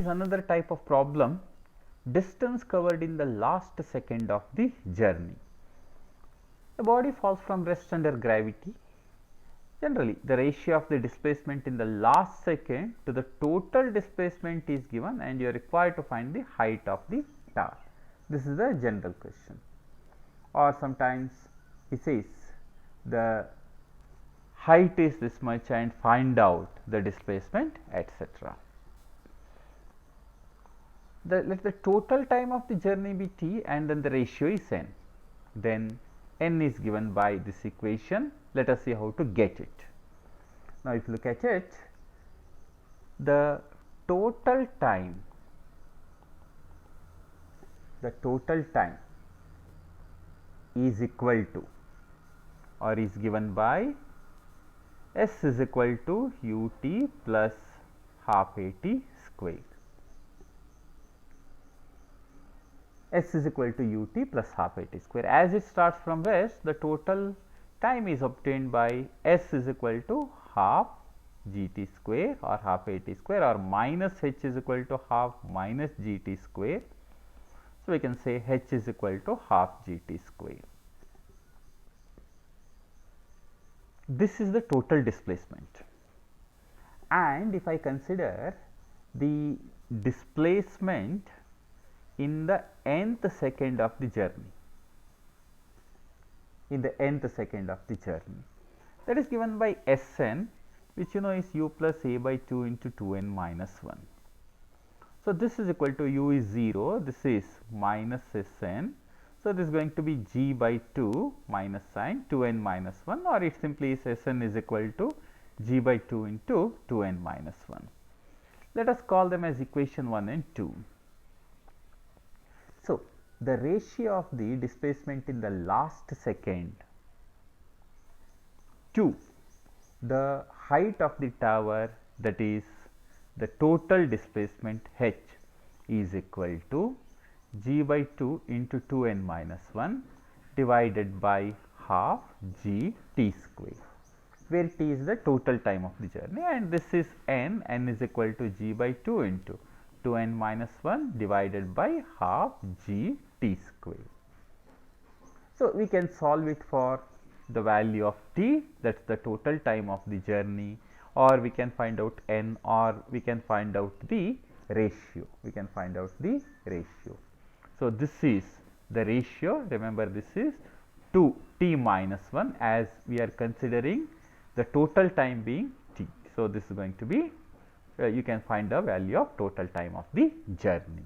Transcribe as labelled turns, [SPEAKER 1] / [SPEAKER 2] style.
[SPEAKER 1] is another type of problem, distance covered in the last second of the journey. The body falls from rest under gravity. Generally, the ratio of the displacement in the last second to the total displacement is given and you are required to find the height of the tower. This is the general question. Or sometimes it says the height is this much and find out the displacement, etc. Let the total time of the journey be t and then the ratio is n. Then n is given by this equation. Let us see how to get it. Now, if you look at it, the total time is equal to or is given by S is equal to ut plus half at square. S is equal to ut plus half at square. As it starts from rest, the total time is obtained by S is equal to half gt square or half at square, or minus h is equal to half minus gt square. So, we can say h is equal to half gt square. This is the total displacement, and if I consider the displacement in the nth second of the journey, that is given by Sn, which you know is u plus a by 2 into 2n minus 1. So, this is equal to u is 0, this is minus Sn. So, this is going to be g by 2 minus sign 2n minus 1, or it simply is Sn is equal to g by 2 into 2n minus 1. Let us call them as equation 1 and 2. So, the ratio of the displacement in the last second to the height of the tower, that is the total displacement h, is equal to g by 2 into 2n minus 1 divided by half g t square, where t is the total time of the journey and this is n is equal to g by 2 into 2n minus 1 divided by half g t square. So, we can solve it for the value of t, that is the total time of the journey, or we can find out n, or we can find out the ratio. So, this is the ratio. Remember, this is 2 t minus 1, as we are considering the total time being t. So, this is going to be you can find the value of total time of the journey.